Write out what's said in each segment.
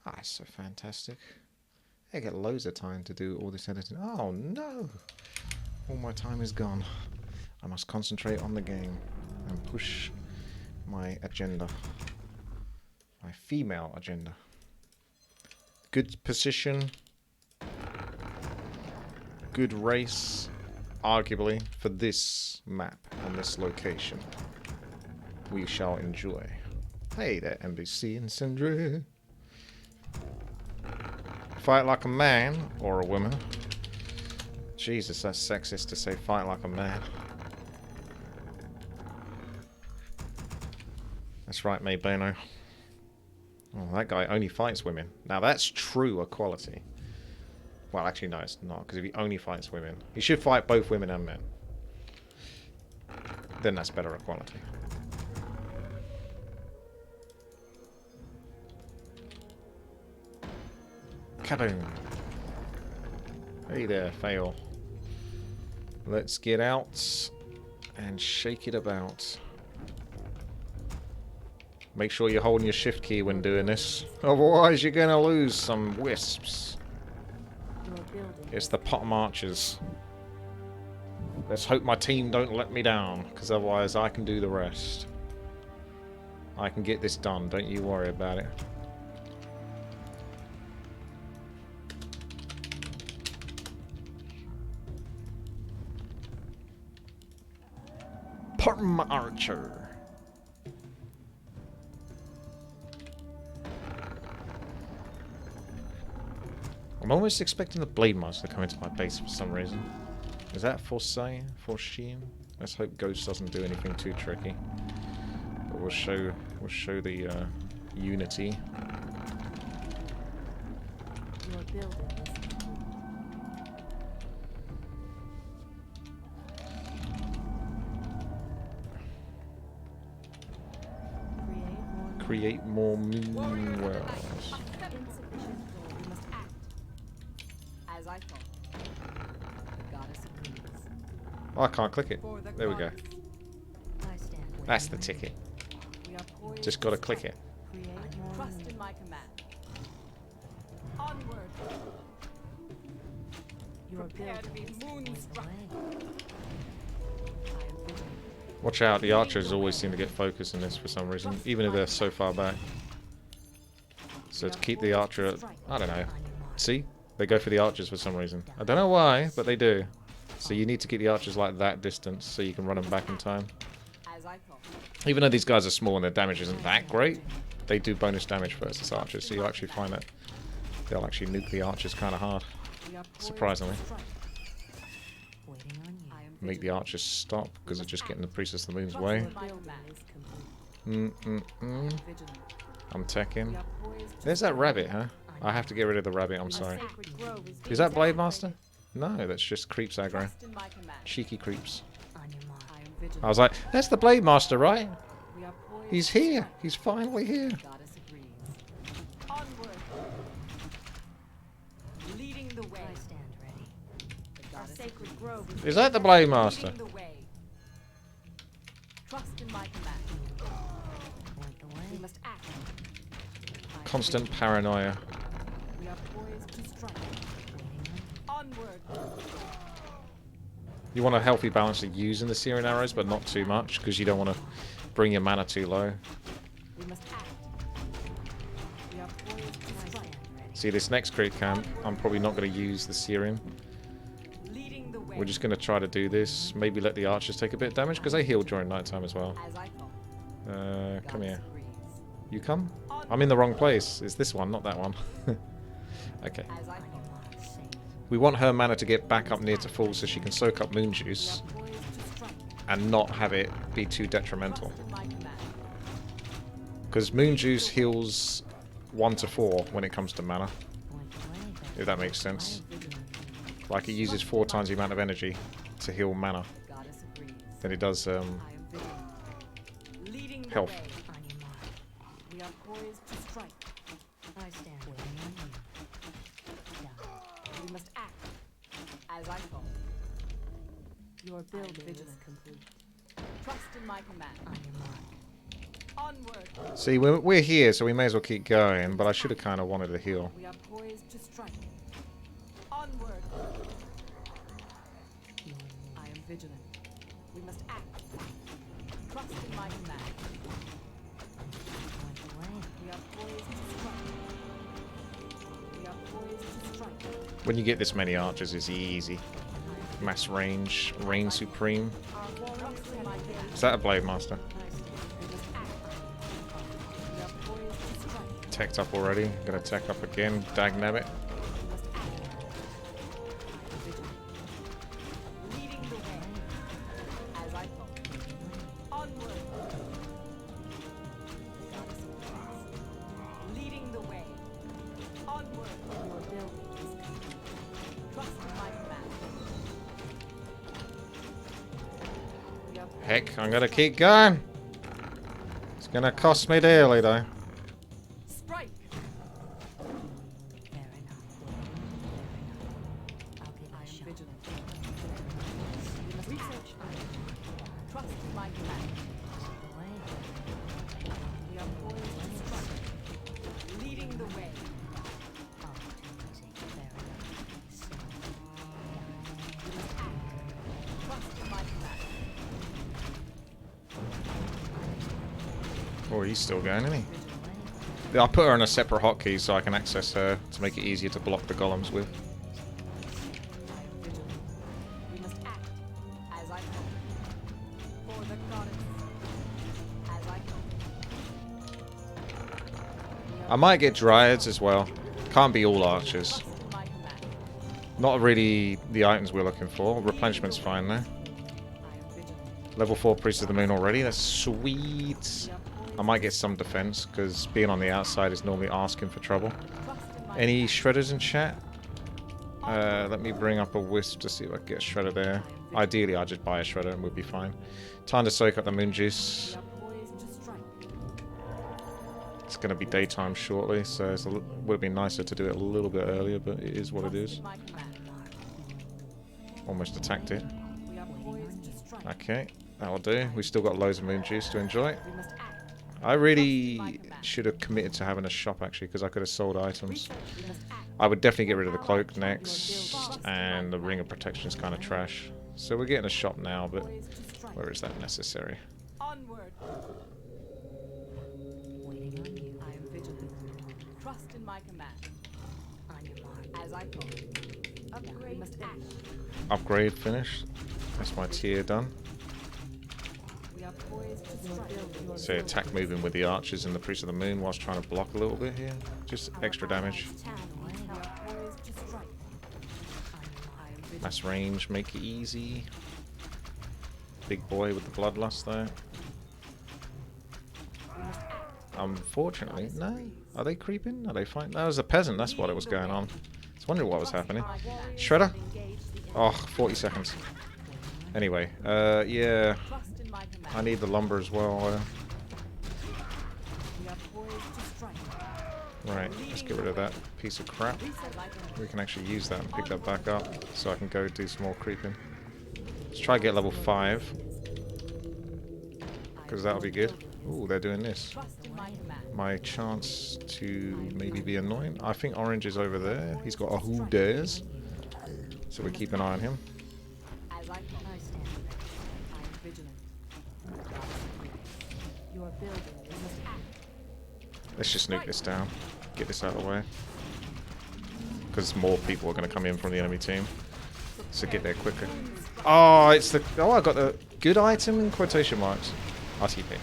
Ah, it's so fantastic. I get loads of time to do all this editing. Oh no! All my time is gone. I must concentrate on the game and push my agenda. My female agenda. Good position. Good race. Arguably, for this map and this location. We shall enjoy. Hey there, NBC and Sindri. Fight like a man or a woman. Jesus, that's sexist to say fight like a man. That's right, Maybono. Oh, that guy only fights women. Now that's true equality. Well, actually, no, it's not, because if he only fights women, he should fight both women and men. Then that's better equality. Kaboom. Hey there, fail. Let's get out and shake it about. Make sure you're holding your shift key when doing this. Otherwise, you're going to lose some wisps. It's the Potom Archers. Let's hope my team don't let me down, because otherwise I can do the rest. I can get this done, don't you worry about it. Potom Archer. I'm almost expecting the Blade Master to come into my base for some reason. Is that thsi? Forshin? Let's hope Ghost doesn't do anything too tricky. But we'll show the unity. Create more moon wells. Oh, I can't click it. There we go. That's the ticket. Just gotta click it. Trust in my command. Onward. Prepare to be moonstruck. Watch out, the archers always seem to get focused in this for some reason, even if they're so far back. So to keep the archer, I don't know. See? They go for the archers for some reason. I don't know why, but they do. So you need to keep the archers like that distance so you can run them back in time. Even though these guys are small and their damage isn't that great, they do bonus damage versus archers, so you'll actually find that they'll actually nuke the archers kind of hard. Surprisingly. Make the archers stop because they're just getting the Priestess of the Moon's way. I'm teching. There's that rabbit, huh? I have to get rid of the rabbit, I'm sorry. Is that Blade Master? No, that's just creeps aggro. Cheeky creeps. I was like, that's the Blade Master, right? He's here. He's finally here. Is that the Blade Master? Constant paranoia. You want a healthy balance of using the Searing Arrows, but not too much, because you don't want to bring your mana too low. See, this next creep camp, I'm probably not going to use the Searing. We're just going to try to do this. Maybe let the archers take a bit of damage, because they heal during nighttime as well. Come here. You come? I'm in the wrong place. It's this one, not that one. Okay. We want her mana to get back up near to full so she can soak up moon juice and not have it be too detrimental. Because moon juice heals 1 to 4 when it comes to mana. If that makes sense. Like it uses 4 times the amount of energy to heal mana than it does health. As I thought. Your building is complete. Trust in my command. On your mark. Onward. See, we're here, so we may as well keep going, but I should have kind of wanted to heal. We are poised to strike. Onward. I am vigilant. We must act. Trust in my command. We are poised to strike. We are poised to strike. When you get this many archers, it's easy. Mass range, reign supreme. Trust in my command. Is that a blade master? We must act. We are poised to strike. Teched up already. Gonna tech up again. Dagnabbit. We must act. I am vigilant. Leading the way. As I thought. Onward. Goddess of peace. Leading the way. Onward. Your building is complete. Trust in my command. We are Heck, I'm gonna keep going. It's gonna cost me dearly, though. strike. Fair enough. I'll give I it a am shot. vigilant. We must research. Trust in my command. Away. We are poised to strike. Leading the way. Oh, too easy. Fair enough. So, We must act. Trust in my command. Oh, he's still going, isn't he? away. Yeah, I put her on a separate hotkey so I can access her to make it easier to block the golems with. I am vigilant. We must act as I thought. For the goddess. As I thought. I might get dryads as well. Can't be all archers. Trust in my command. Not really the items we're looking for. Replenishment's fine though. I am vigilant. Level 4 Priest of the Moon already. That's sweet. We are poised I might get some defense because being on the outside is normally asking for trouble. trust in my Any shredders in chat? Let me bring up a wisp to see if I can get a shredder there. Ideally, I'd just buy a shredder and we'll be fine. Time to soak up the moon juice. We are poised to strike. It's going to be daytime shortly, so it would be nicer to do it a little bit earlier, but it is what it Trust is. in my command. Almost attacked it. We are poised to strike. Okay, that'll do. We've still got loads of moon juice to enjoy. We must act. I really should have committed to having a shop actually, because I could have sold items. Research. We must act. I would definitely get rid of the cloak next, and the ring of protection is kind of trash. So we're getting a shop now, but Poised to strike. where is that necessary? Onward. Waiting on you. I am vigilant. Trust in my command. On your mark. As I thought. Upgrade. We must act. Upgrade finished. That's my tier done. We are poised to strike. So attack moving with the archers and the Priest of the Moon whilst trying to block a little bit here. Just extra damage. We are poised to strike. I am vigilant. Mass range, make it easy. Big boy with the bloodlust though. We must act. Unfortunately, no. Are they creeping? Are they fighting? That was a peasant, that's what it was going on. I was wondering what was happening. Shredder? Oh, 40 seconds. Anyway, yeah. Trust in my command. I need the lumber as well. We are poised to strike. Right, let's get rid of that piece of crap. Reset my command. We can actually use that and pick that back up so I can go do some more creeping. Let's try to get level 5, because that'll be good. Ooh, they're doing this. Trust in my command. My chance to maybe be annoying. I think Orange is over there. He's got a who dares. So we keep an eye on him. As I thought. I stand ready. I am vigilant. Your building is must act. Let's just nuke this down. Get this out of the way. Because more people are going to come in from the enemy team. So get there quicker. Oh, it's the... Oh, I got the good item in quotation marks. RTP.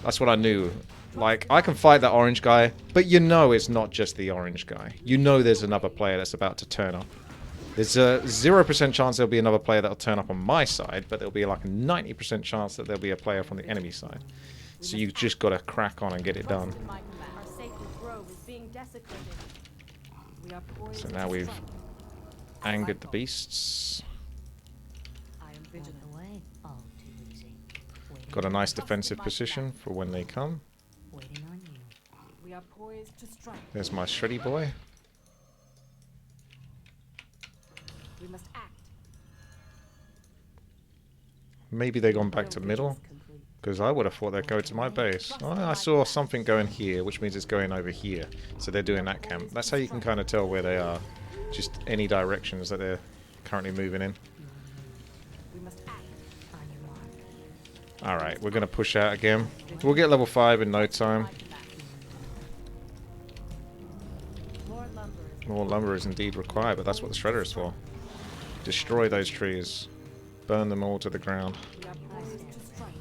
That's what I knew. Like, I can fight that orange guy, but you know it's not just the orange guy. You know there's another player that's about to turn up. There's a 0% chance there'll be another player that'll turn up on my side, but there'll be like a 90% chance that there'll be a player from the enemy side. So you've just got to crack on and get it done. Trust in my command. Our sacred grove is being desecrated. We are poised So to now we've strike. angered the beasts. I am Out vigilant. the way. Oh, too easy. Waiting, Got a nice defensive position for when they come. waiting on you. We are poised to strike. There's my shreddy boy. We must act. Maybe they've gone back to Building middle, is complete. Because I would have thought they'd go to my base. Oh, I saw something going here, which means it's going over here. So they're doing that camp. That's how you can kind of tell where they are. Just any directions that they're currently moving in. We must act. On your mark. Alright, we're going to push out again. We'll get level 5 in no time. More lumber. More lumber is indeed required, but that's what the shredder is for. Destroy those trees. Burn them all to the ground. We are poised to strike.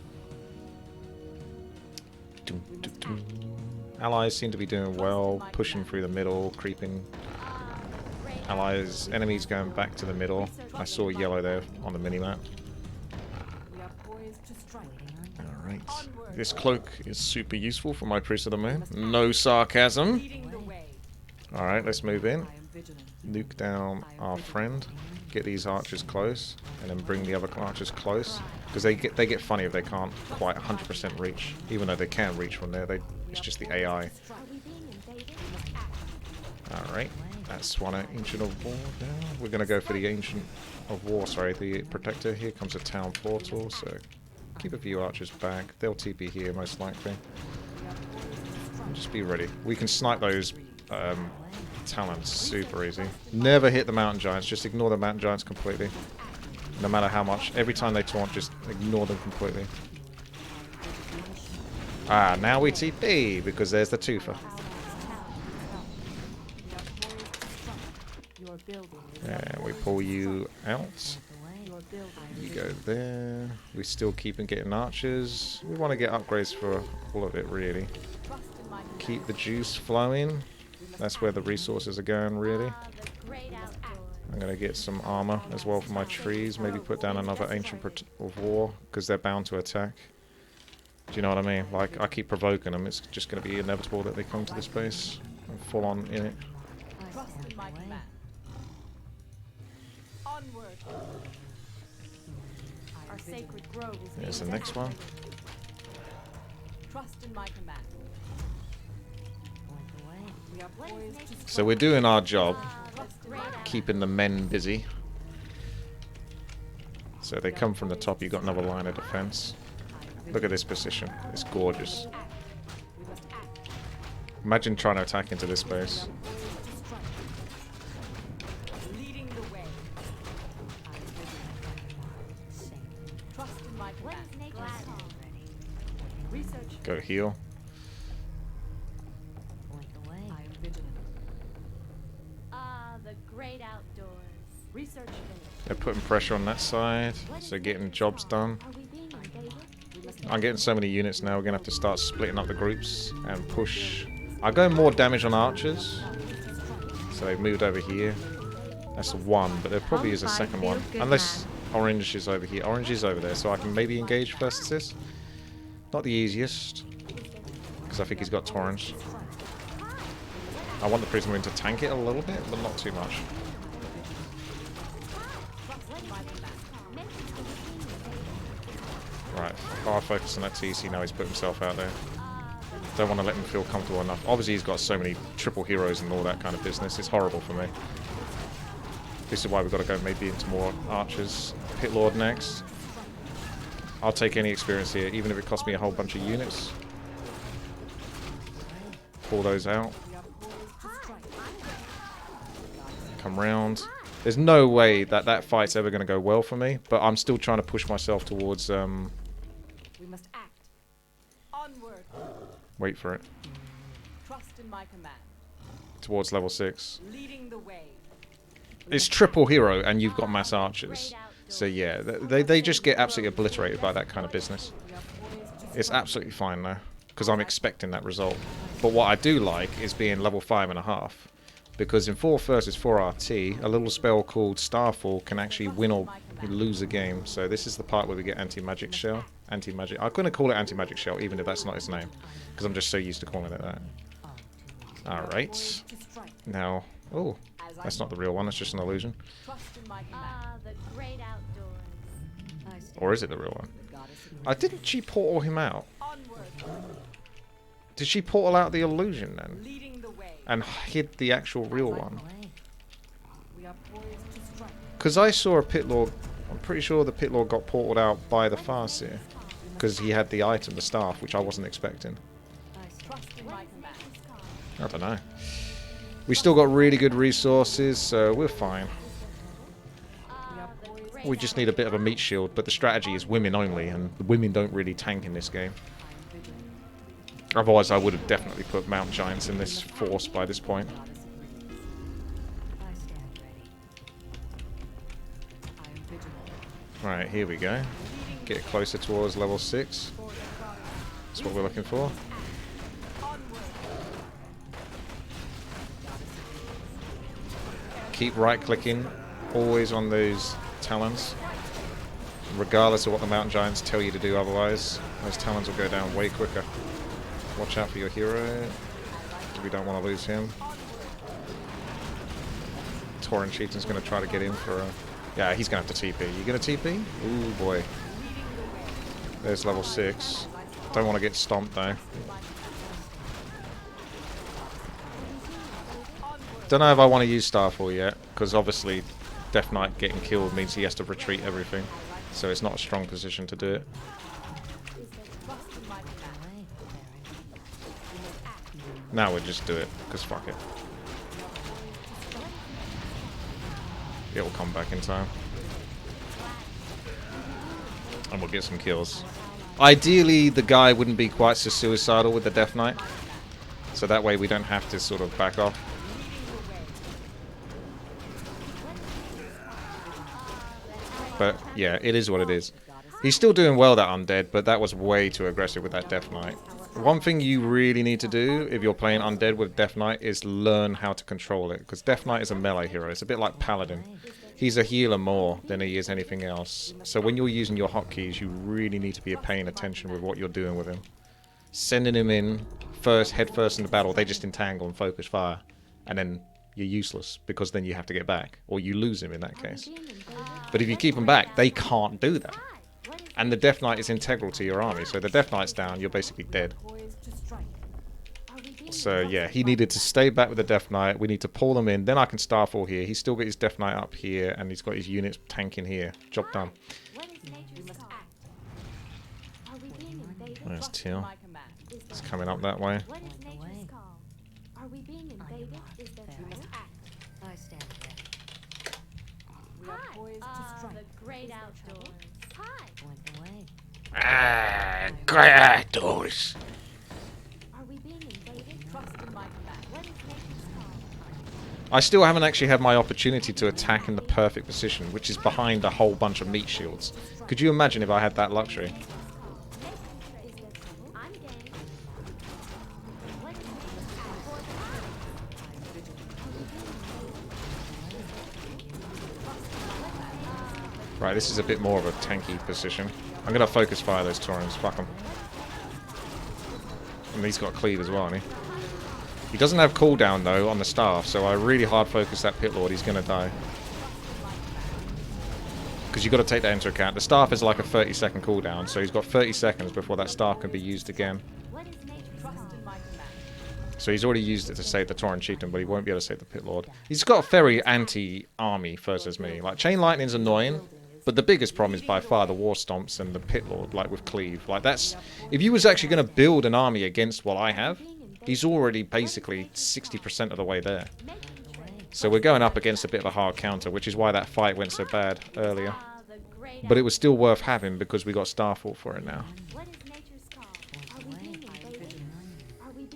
Dum, dum, dum. Allies seem to be doing well, pushing through the middle, creeping. Allies, enemies going back to the middle. I saw yellow there on the minimap. We are poised to strike. Alright. This cloak is super useful for my Priest of the Moon. No sarcasm. Leading the way. Alright, let's move in. I am vigilant. Nuke down our friend. Get these archers close. And then bring the other archers close. Because they get funny if they can't quite 100% reach. Even though they can reach from there. It's just the AI. Are we being invaded? We must act. Alright. That's one Ancient of War down. We're going to go for the Ancient of War, sorry, the Protector. Here comes a Town Portal, so keep a few archers back. They'll TP here, most likely. Just be ready. We can snipe those talents super easy. Never hit the Mountain Giants, just ignore the Mountain Giants completely. No matter how much. Every time they taunt, just ignore them completely. Ah, now we TP, because there's the twofer. Your building is And we pull you out. your building. You go there. We still keep on getting archers. We want to get upgrades for all of it, really. Trust in my Keep the juice flowing. That's where the resources are going, really. I'm going to get some armor as well for my trees. Maybe put down another Ancient of War, because they're bound to attack. Do you know what I mean? Like, I keep provoking them. It's just going to be inevitable that they come to this base. I'm full on in it. Trust in my command. Onward. Our sacred grove is There's the being next one. Trust in my command. We are poised to strike. So we're doing our job, Trust in my keeping the men busy. So they come from the top, you've got another line of defense. Look at this position. It's gorgeous. We must act. Imagine trying to attack into this base. Poised to strike. Leading the way. Trust in my command. Research. Go heal. I am vigilant. Ah, the great outdoors. Research finished. They're putting pressure on that side, so getting jobs done. Are we being invaded? We must I'm getting so many units now, we're going to have to start splitting up the groups and push. I'm going more damage on archers, so they've moved over here. That's one, but there probably is a second one. Unless orange is over here. Orange is over there, so I can maybe engage first assist. Not the easiest, because I think he's got torrents. I want the Prisoner to tank it a little bit, but not too much. Right, hard focus on that TC now, he's put himself out there. Don't want to let him feel comfortable enough. Obviously he's got so many triple heroes and all that kind of business, it's horrible for me. This is why we've got to go maybe into more archers. Pit Lord next. I'll take any experience here, even if it costs me a whole bunch of units. Pull those out. We are poised to strike. Come round. There's no way that that fight's ever going to go well for me, but I'm still trying to push myself towards, We must act. Onward. wait for it, Trust in my command. towards level 6. Leading the way. It's triple hero and you've got mass archers. So yeah, they just get absolutely obliterated by that kind of business. We are poised to It's absolutely fine though, because I'm expecting that result. But what I do like is being level 5.5. Because in 4 versus 4 RT, a little spell called Starfall can actually win or lose a game. So this is the part where we get Anti-Magic Shell. Anti-Magic. I'm going to call it Anti-Magic Shell, even if that's not its name. Because I'm just so used to calling it that. Alright. to strike. Now, oh, that's not the real one. That's just an illusion. Trust in my command. Ah, the great outdoors. Or is it the real one? Goddess Didn't she portal him out? onward. Did she portal out the illusion then? Leading the way. And hid the actual real one? We are poised to strike. Because I saw a Pit Lord. I'm pretty sure the Pit Lord got portaled out by the Farseer. because he had the item, the staff, which I wasn't expecting. Trust in my command. I don't know. We still got really good resources, so we're fine. We just need a bit of a meat shield, but the strategy is women only, and the women don't really tank in this game. Otherwise, I would have definitely put Mount Giants in this force by this point. I stand ready. I am vigilant. Right, here we go. Get closer towards level 6. That's what we're looking for. Keep right-clicking, always on those talons. Regardless of what the Mountain Giants tell you to do otherwise, those talons will go down way quicker. Watch out for your hero. We don't want to lose him. Tauren Chieftain's going to try to get in for a... Yeah, he's going to have to TP. You going to TP? Ooh, boy. There's level 6. Don't want to get stomped, though. Don't know if I want to use Starfall yet, because obviously Death Knight getting killed means he has to retreat everything. So it's not a strong position to do it. Now we'll just do it, because fuck it. It'll come back in time. And we'll get some kills. Ideally, the guy wouldn't be quite so suicidal with the Death Knight. So that way we don't have to sort of back off. But yeah, it is what it is. He's still doing well, that Undead, but that was way too aggressive with that Death Knight. One thing you really need to do if you're playing Undead with Death Knight is learn how to control it. Because Death Knight is a melee hero. It's a bit like Paladin. He's a healer more than he is anything else. So when you're using your hotkeys, you really need to be paying attention with what you're doing with him. Sending him in head first into battle, they just entangle and focus fire. And then you're useless, because then you have to get back. Or you lose him in that case. But if you keep them back, they can't do that. And the Death Knight is integral to your army, so the Death Knight's down, you're basically dead. So yeah, he needed to stay back with the Death Knight, we need to pull them in, then I can Starfall here, he's still got his Death Knight up here, and he's got his units tanking here. Job done. There's Teal. It's coming up that way. Are we being invaded? Is there I stand ready. We are poised to strike. The great outdoors. Hi. Point the way. Ah, great outdoors. Are we being invaded? Trust in my command. What is nature's call? I still haven't actually had my opportunity to attack in the perfect position, which is behind a whole bunch of meat shields. Could you imagine if I had that luxury? Right, this is a bit more of a tanky position. I'm going to focus fire those Taurens. Fuck them. And he's got cleave as well, hasn't he? He doesn't have cooldown, though, on the staff, so I really hard focus that Pit Lord. He's going to die. Because you've got to take that into account. The staff is like a 30-second cooldown, so he's got 30 seconds before that staff can be used again. So he's already used it to save the Tauren Chieftain, but he won't be able to save the Pit Lord. He's got a very anti-army versus me. Like, Chain Lightning's annoying, but the biggest problem is by far the War Stomps and the Pit Lord, like with Cleave. Like, that's... If you was actually going to build an army against what I have, he's already basically 60% of the way there. So we're going up against a bit of a hard counter, which is why that fight went so bad earlier. But it was still worth having because we got Starfall for it now.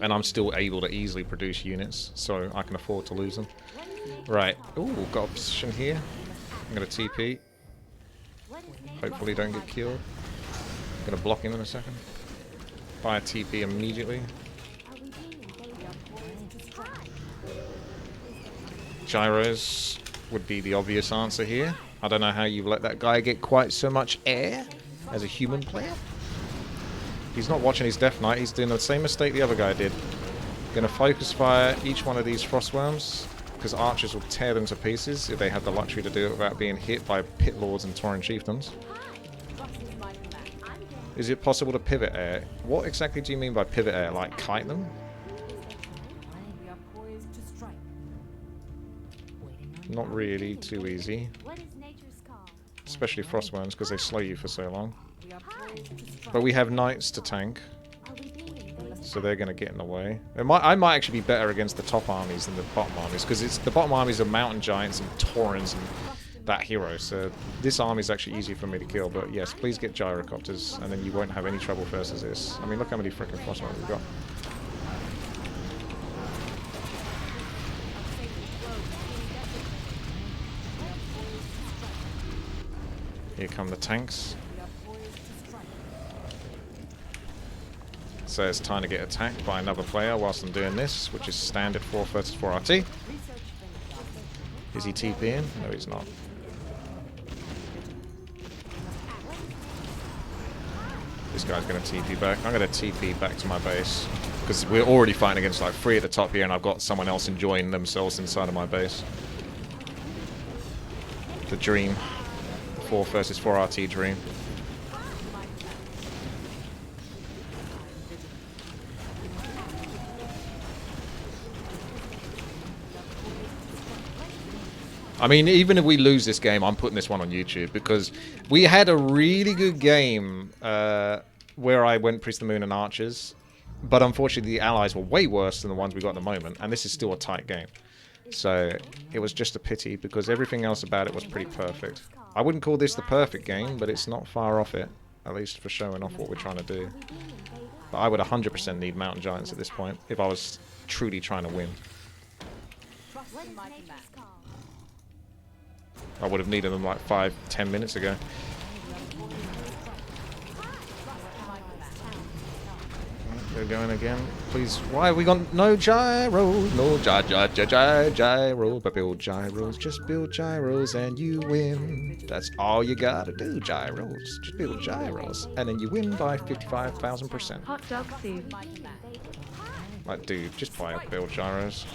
And I'm still able to easily produce units, so I can afford to lose them. Right. Ooh, got a position here. I'm going to TP. Hopefully don't get killed. I'm going to block him in a second. Fire TP immediately. Gyros would be the obvious answer here. I don't know how you've let that guy get quite so much air as a human player. He's not watching his Death Knight, he's doing the same mistake the other guy did. Gonna focus fire each one of these Frostworms, because archers will tear them to pieces if they have the luxury to do it without being hit by Pit Lords and Tauren Chieftains. Is it possible to pivot air? What exactly do you mean by pivot air? Like kite them? Not really too easy. especially Frostworms, because they slow you for so long. We are poised to strike. But we have Knights to tank, Are we being invaded? so they're going to get in the way. I might actually be better against the top armies than the bottom armies, because the bottom armies are Mountain Giants and Taurens and that hero, so this army is actually easy for me to kill. But yes, please get Gyrocopters, and then you won't have any trouble versus this. I mean, look how many freaking Frostworms we've got. Here come the tanks. We are poised to strike. So it's time to get attacked by another player whilst I'm doing this, which is standard 4 versus 4 RT. Research finished. Is he TPing? No, he's not. This guy's going to TP back. I'm going to TP back to my base, because we're already fighting against like 3 at the top here, and I've got someone else enjoying themselves inside of my base. The dream. 4 versus 4 RT dream. I mean, even if we lose this game, I'm putting this one on YouTube, because we had a really good game where I went Priest of the Moon and Archers, but unfortunately the allies were way worse than the ones we got at the moment, and this is still a tight game. So it was just a pity, because everything else about it was pretty perfect. I wouldn't call this the perfect game, but it's not far off it, at least for showing off what we're trying to do. But I would 100% need Mountain Giants at this point, if I was truly trying to win. Trust in my command. I would have needed them like 5-10 minutes ago. They're going again. Please, why have we got no gyros? No gyros, but build gyros. Just build gyros and you win. That's all you gotta do, gyros. Just build gyros. And then you win by 55,000%. Hot dog soup. Like, dude, just build gyros.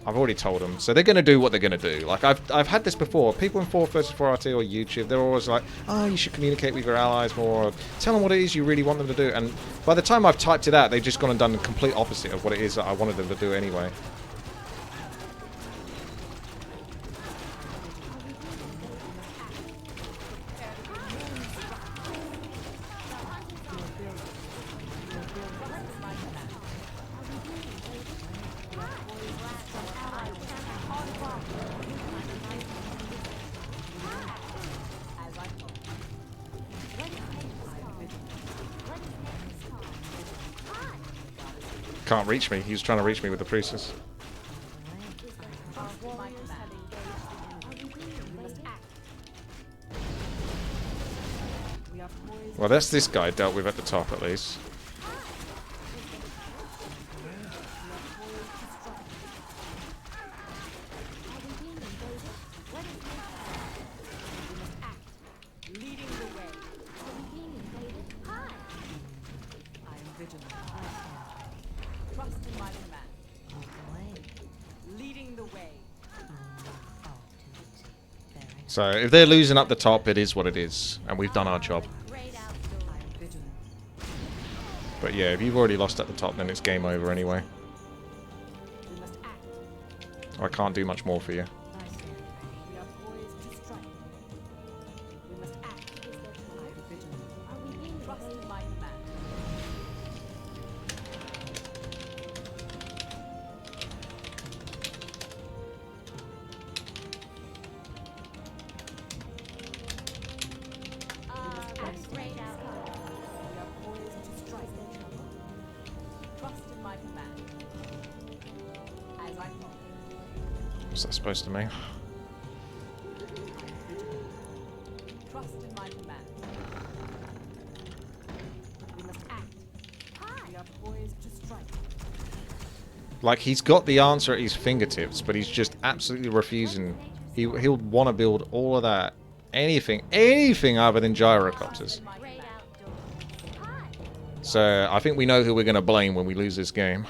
I've already told them, so they're gonna do what they're gonna do. Like I've had this before. People in 4 versus 4 RT or YouTube, they're always like, "Oh, you should communicate with your allies more. Tell them what it is you really want them to do." And by the time I've typed it out, they've just gone and done the complete opposite of what it is that I wanted them to do anyway. Can't reach me. He was trying to reach me with the priestess. Well, that's this guy dealt with at the top, at least. Leading the way. I am vigilant. Trust in my command. Leading the way. So, if they're losing up the top, it is what it is. And we've done our job. I am vigilant. But yeah, if you've already lost at the top, then it's game over anyway. We must act. I can't do much more for you. We are poised to strike. We must act. I am vigilant. Trust in my command. We are poised to strike. Trust in my command. As I call. What's that supposed to mean? Trust in my command. We must act. We are poised to strike. Like, he's got the answer at his fingertips, but he's just absolutely refusing. He'll want to build all of that. Anything other than gyrocopters. So, I think we know who we're going to blame when we lose this game.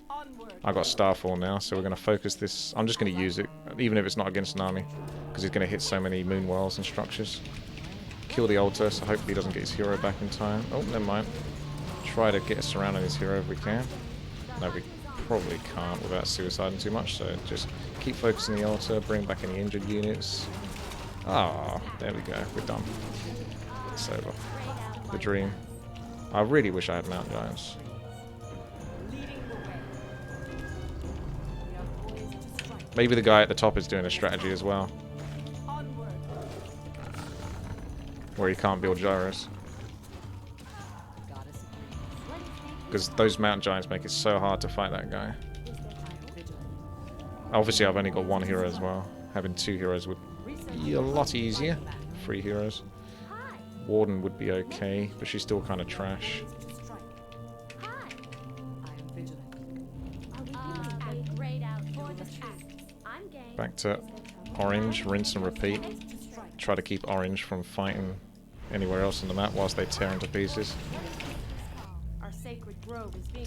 Onward. I've got Starfall now, so we're going to focus this. I'm just going to use it, even if it's not against an army, because he's going to hit so many moon wells and structures. Kill the altar, so hopefully he doesn't get his hero back in time. Oh, never mind. Try to get us surrounding his hero if we can. No, we probably can't without suiciding too much, so just keep focusing the altar, bring back any injured units. Ah, there we go. We're done. It's over. The dream. I really wish I had Mount Giants. Maybe the guy at the top is doing a strategy as well. Where he can't build gyros. Because those Mountain Giants make it so hard to fight that guy. Obviously I've only got one hero as well. Having two heroes would be a lot easier. 3 heroes. Warden would be okay, but she's still kind of trash. Back to orange, rinse and repeat. Try to keep orange from fighting anywhere else on the map whilst they tear into pieces.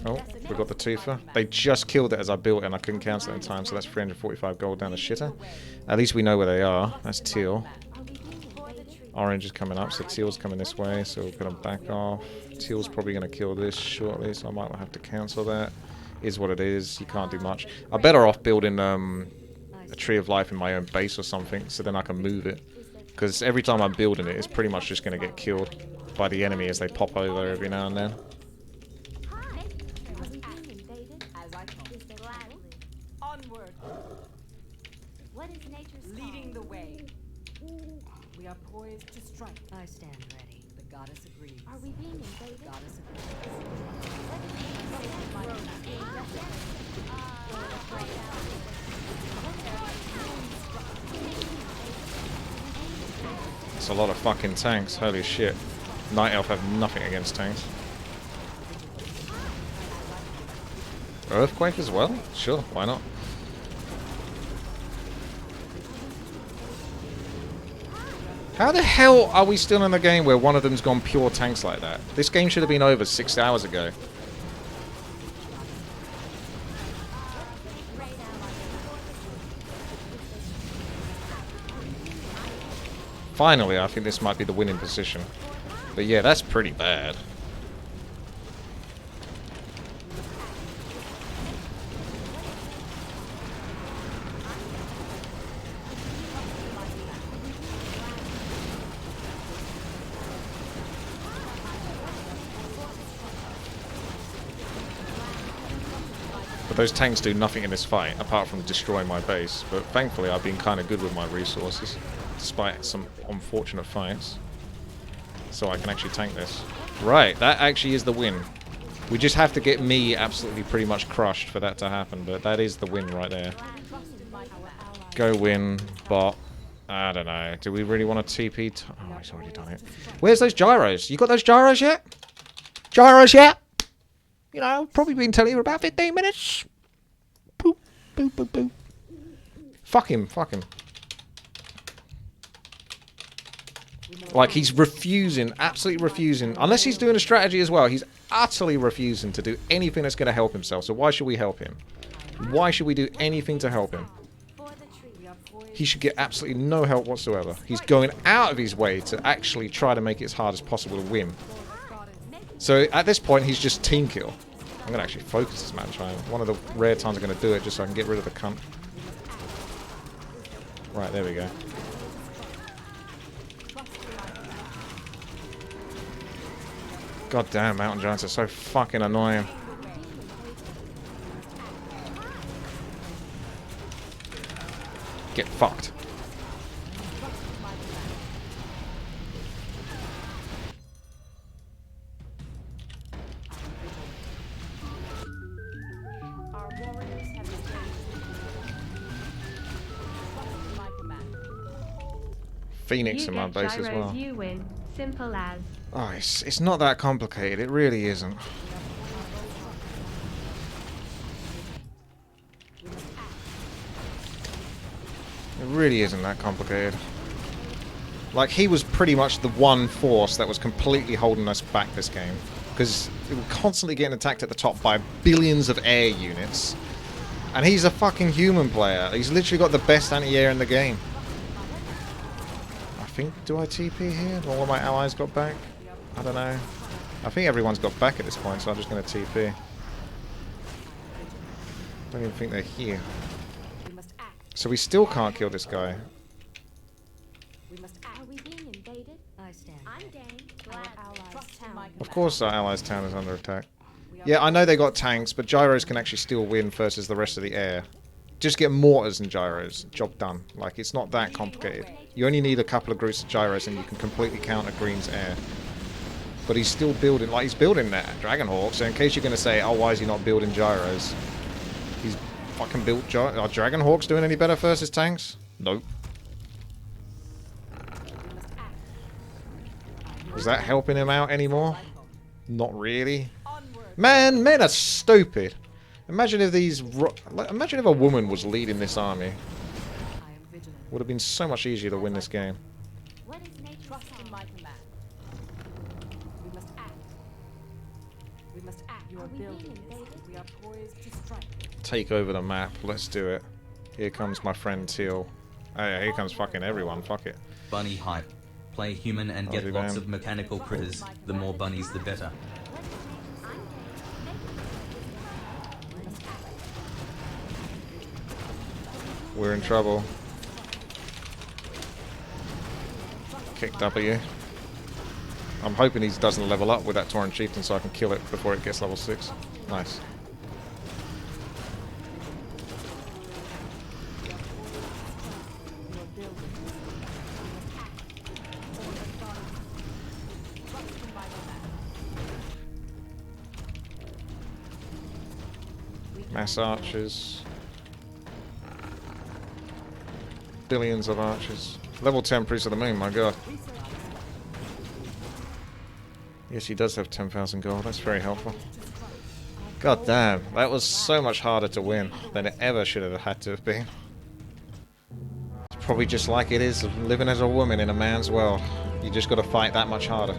Oh, we got the Toofer. They just killed it as I built it and I couldn't cancel it in time, so that's 345 gold down the shitter. At least we know where they are. That's teal. Orange is coming up, so teal's coming this way, so we're going to back off. Teal's probably going to kill this shortly, so I might have to cancel that. Is what it is. You can't do much. I'm better off building a Tree of Life in my own base or something, so then I can move it. Because every time I'm building it, it's pretty much just going to get killed by the enemy as they pop over every now and then. Leading the way. We are poised to strike. I stand ready. The goddess agrees. Are we being invaded? Goddess agrees. It's a lot of fucking tanks, holy shit. Night Elf have nothing against tanks. Earthquake as well? Sure, why not? How the hell are we still in a game where one of them's gone pure tanks like that? This game should have been over 6 hours ago. Finally, I think this might be the winning position. But yeah, that's pretty bad. But those tanks do nothing in this fight, apart from destroying my base. But thankfully, I've been kind of good with my resources, despite some unfortunate fights. So I can actually tank this. Right, that actually is the win. We just have to get me absolutely pretty much crushed for that to happen, but that is the win right there. Go win, bot. I don't know. Do we really want to TP? Oh, he's already done it. Where's those gyros? You got those gyros yet? Gyros yet? You know, probably been telling you for about 15 minutes. Boop, boop, boop, boop. Fuck him, fuck him. Like, he's refusing, absolutely refusing. Unless he's doing a strategy as well, he's utterly refusing to do anything that's going to help himself. So why should we help him? Why should we do anything to help him? He should get absolutely no help whatsoever. He's going out of his way to actually try to make it as hard as possible to win. So at this point, he's just team kill. I'm going to actually focus this match. One of the rare times I'm going to do it just so I can get rid of the cunt. Right, there we go. God damn, Mountain Giants are so fucking annoying. Get fucked. Our warriors have my command. Phoenix in my base as well. You win. Simple as. Oh, it's not that complicated. It really isn't. It really isn't that complicated. Like, he was pretty much the one force that was completely holding us back this game. Because we were constantly getting attacked at the top by billions of air units. And he's a fucking human player. He's literally got the best anti-air in the game. I think, do I TP here? All of my allies got back? I don't know. I think everyone's got back at this point, so I'm just going to TP. Don't even think they're here. So we still can't kill this guy. We must act. Are we being invaded? I stand I'm ready. game. Our Glad. allies Trust in in my my command. Of course our allies' town is under attack. We are Yeah, I know they got tanks, but gyros can actually still win versus the rest of the air. Just get mortars and gyros. Job done. Like, it's not that complicated. You only need a couple of groups of gyros and you can completely counter Green's air. But he's still building, like, he's building that Dragonhawk, so in case you're going to say, oh, why is he not building gyros? He's fucking built Are Dragonhawks doing any better versus tanks? Nope. We must act. Was that helping him out anymore? Not really. Onward. Man, men are stupid. Imagine if imagine if a woman was leading this army. I am vigilant. Would have been so much easier to win this game. What is nature's Trust in song? my command. We must act. We must act. You are Are we being building this. invaded? We are poised to strike. Take over the map. Let's do it. Here comes my friend Teal. Oh yeah, here comes fucking everyone. Fuck it. Bunny hype. Play human and get Aussie lots man. of mechanical critters. The more bunnies, the better. What is nature's I'm game. We're in trouble. Kick W. I'm hoping he doesn't level up with that Tauren Chieftain so I can kill it before it gets level 6. Nice. You are building this. We must act. For the goddess. Trust in my command. Mass archers. Billions of archers. Level 10 Priest of the Moon, my god. Yes, he does have 10,000 gold. That's very helpful. God damn, that was so much harder to win than it ever should have had to have been. It's probably just like it is living as a woman in a man's world. You just gotta fight that much harder.